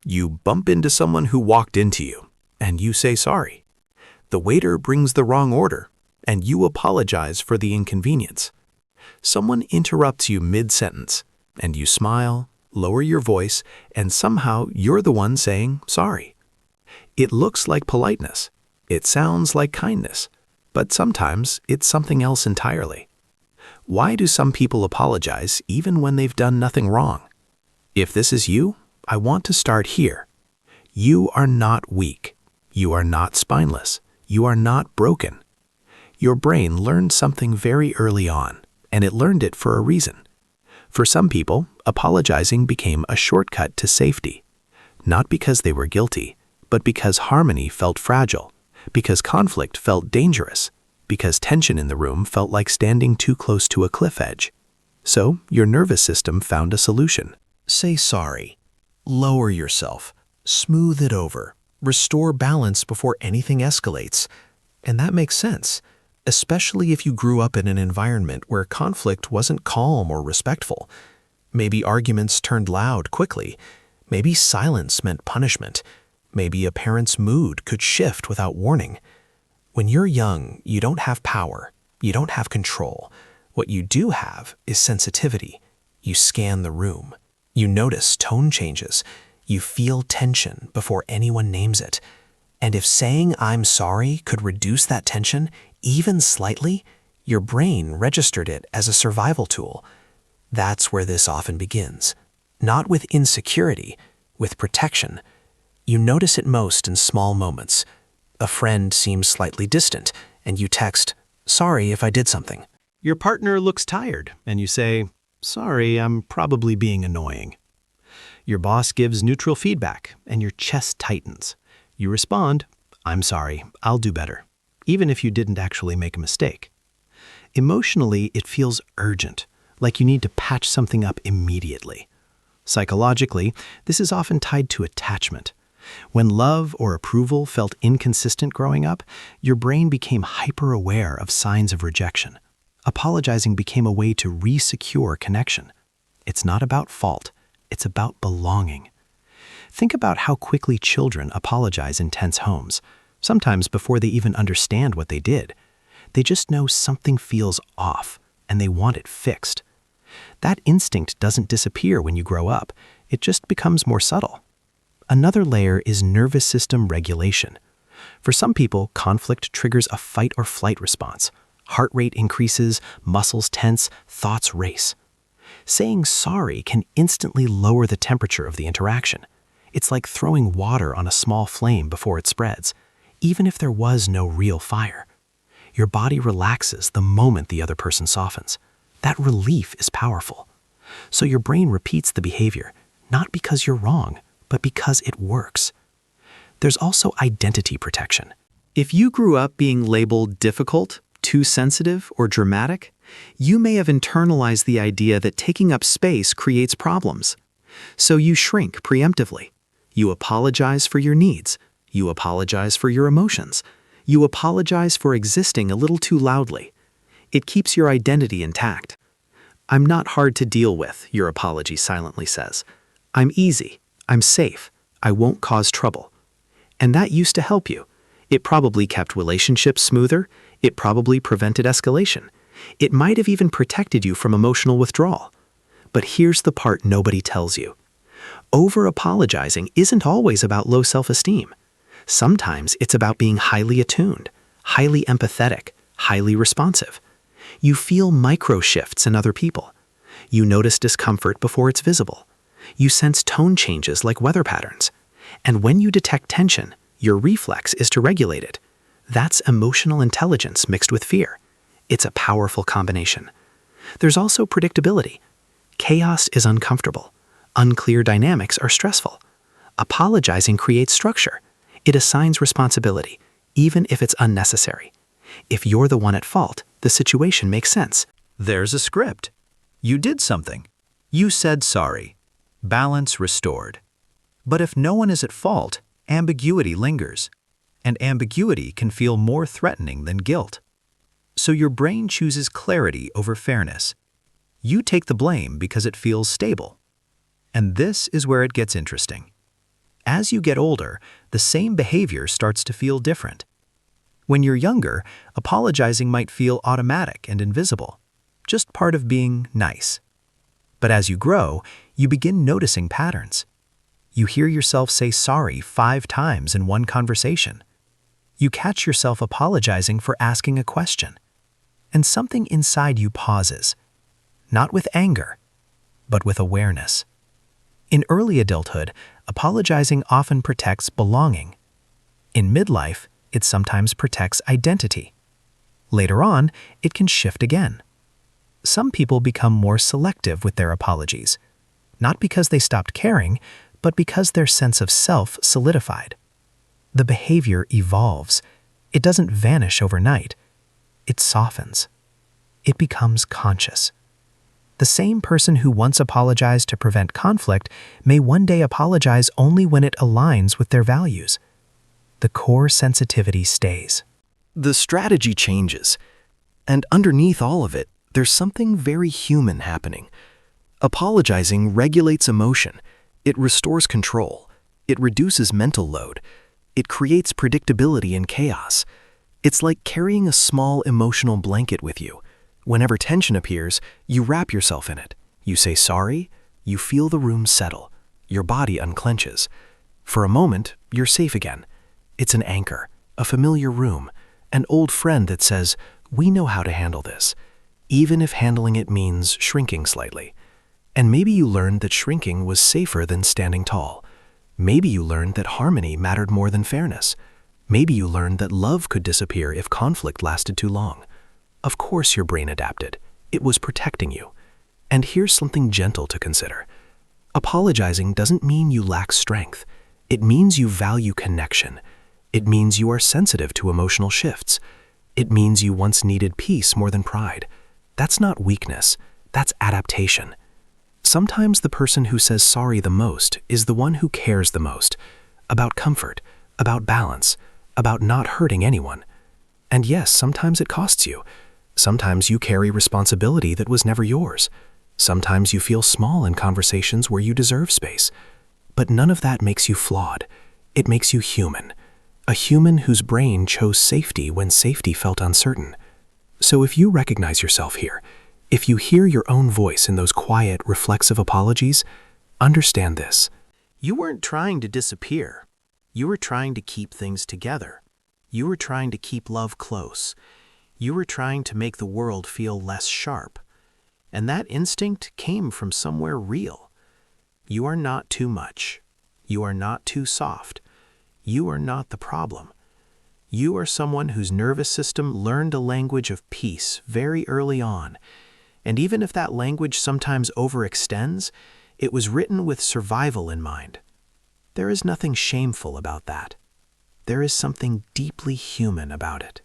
You bump into someone who walked into you, and you say sorry. The waiter brings the wrong order, and you apologize for the inconvenience. Someone interrupts you mid-sentence, and you smile, lower your voice, and somehow you're the one saying sorry. It looks like politeness. It sounds like kindness, but sometimes it's something else entirely. Why do some people apologize even when they've done nothing wrong? If this is you, I want to start here. You are not weak. You are not spineless. You are not broken. Your brain learned something very early on, and it learned it for a reason. For some people, apologizing became a shortcut to safety, not because they were guilty, but because harmony felt fragile, because conflict felt dangerous, because tension in the room felt like standing too close to a cliff edge. So, your nervous system found a solution. Say sorry. Lower yourself. Smooth it over. Restore balance before anything escalates. And that makes sense, especially if you grew up in an environment where conflict wasn't calm or respectful. Maybe arguments turned loud quickly. Maybe silence meant punishment. Maybe a parent's mood could shift without warning. When you're young, you don't have power. You don't have control. What you do have is sensitivity. You scan the room. You notice tone changes. You feel tension before anyone names it. And if saying "I'm sorry" could reduce that tension, even slightly, your brain registered it as a survival tool. That's where this often begins. Not with insecurity, with protection. You notice it most in small moments. A friend seems slightly distant, and you text, "Sorry if I did something." Your partner looks tired, and you say, "Sorry, I'm probably being annoying." Your boss gives neutral feedback, and your chest tightens. You respond, "I'm sorry, I'll do better," even if you didn't actually make a mistake. Emotionally, it feels urgent, like you need to patch something up immediately. Psychologically, this is often tied to attachment. When love or approval felt inconsistent growing up, your brain became hyper-aware of signs of rejection. Apologizing became a way to re-secure connection. It's not about fault, it's about belonging. Think about how quickly children apologize in tense homes, sometimes before they even understand what they did. They just know something feels off, and they want it fixed. That instinct doesn't disappear when you grow up, it just becomes more subtle. Another layer is nervous system regulation. For some people, conflict triggers a fight or flight response. Heart rate increases, muscles tense, thoughts race. Saying sorry can instantly lower the temperature of the interaction. It's like throwing water on a small flame before it spreads, even if there was no real fire. Your body relaxes the moment the other person softens. That relief is powerful. So your brain repeats the behavior, not because you're wrong, but because it works. There's also identity protection. If you grew up being labeled difficult, too sensitive, or dramatic, you may have internalized the idea that taking up space creates problems. So you shrink preemptively. You apologize for your needs. You apologize for your emotions. You apologize for existing a little too loudly. It keeps your identity intact. "I'm not hard to deal with," your apology silently says. "I'm easy. I'm safe. I won't cause trouble." And that used to help you. It probably kept relationships smoother. It probably prevented escalation. It might have even protected you from emotional withdrawal. But here's the part nobody tells you. Over-apologizing isn't always about low self-esteem. Sometimes it's about being highly attuned, highly empathetic, highly responsive. You feel micro-shifts in other people. You notice discomfort before it's visible. You sense tone changes like weather patterns. And when you detect tension, your reflex is to regulate it. That's emotional intelligence mixed with fear. It's a powerful combination. There's also predictability. Chaos is uncomfortable. Unclear dynamics are stressful. Apologizing creates structure. It assigns responsibility, even if it's unnecessary. If you're the one at fault, the situation makes sense. There's a script. You did something. You said sorry. Balance restored. But if no one is at fault, ambiguity lingers. And ambiguity can feel more threatening than guilt. So your brain chooses clarity over fairness. You take the blame because it feels stable. And this is where it gets interesting. as you get older, the same behavior starts to feel different. When you're younger, apologizing might feel automatic and invisible, just part of being nice. But as you grow, you begin noticing patterns. You hear yourself say sorry 5 times in one conversation. You catch yourself apologizing for asking a question. And something inside you pauses, not with anger, but with awareness. In early adulthood, apologizing often protects belonging. In midlife, it sometimes protects identity. Later on, it can shift again. Some people become more selective with their apologies, not because they stopped caring, but because their sense of self solidified. The behavior evolves. It doesn't vanish overnight. It softens. It becomes conscious. The same person who once apologized to prevent conflict may one day apologize only when it aligns with their values. The core sensitivity stays. The strategy changes, and underneath all of it, there's something very human happening. Apologizing regulates emotion. It restores control. It reduces mental load. It creates predictability in chaos. It's like carrying a small emotional blanket with you. Whenever tension appears, you wrap yourself in it. You say sorry, you feel the room settle. Your body unclenches. For a moment, you're safe again. It's an anchor, a familiar room, an old friend that says, "We know how to handle this," even if handling it means shrinking slightly. And maybe you learned that shrinking was safer than standing tall. Maybe you learned that harmony mattered more than fairness. Maybe you learned that love could disappear if conflict lasted too long. Of course your brain adapted. It was protecting you. And here's something gentle to consider. Apologizing doesn't mean you lack strength. It means you value connection. It means you are sensitive to emotional shifts. It means you once needed peace more than pride. That's not weakness. That's adaptation. Sometimes the person who says sorry the most is the one who cares the most, about comfort, about balance, about not hurting anyone. And yes, sometimes it costs you. Sometimes you carry responsibility that was never yours. Sometimes you feel small in conversations where you deserve space. But none of that makes you flawed. It makes you human. A human whose brain chose safety when safety felt uncertain. So if you recognize yourself here, if you hear your own voice in those quiet, reflexive apologies, understand this. You weren't trying to disappear. You were trying to keep things together. You were trying to keep love close. You were trying to make the world feel less sharp. And that instinct came from somewhere real. You are not too much. You are not too soft. You are not the problem. You are someone whose nervous system learned a language of peace very early on. And even if that language sometimes overextends, it was written with survival in mind. There is nothing shameful about that. There is something deeply human about it.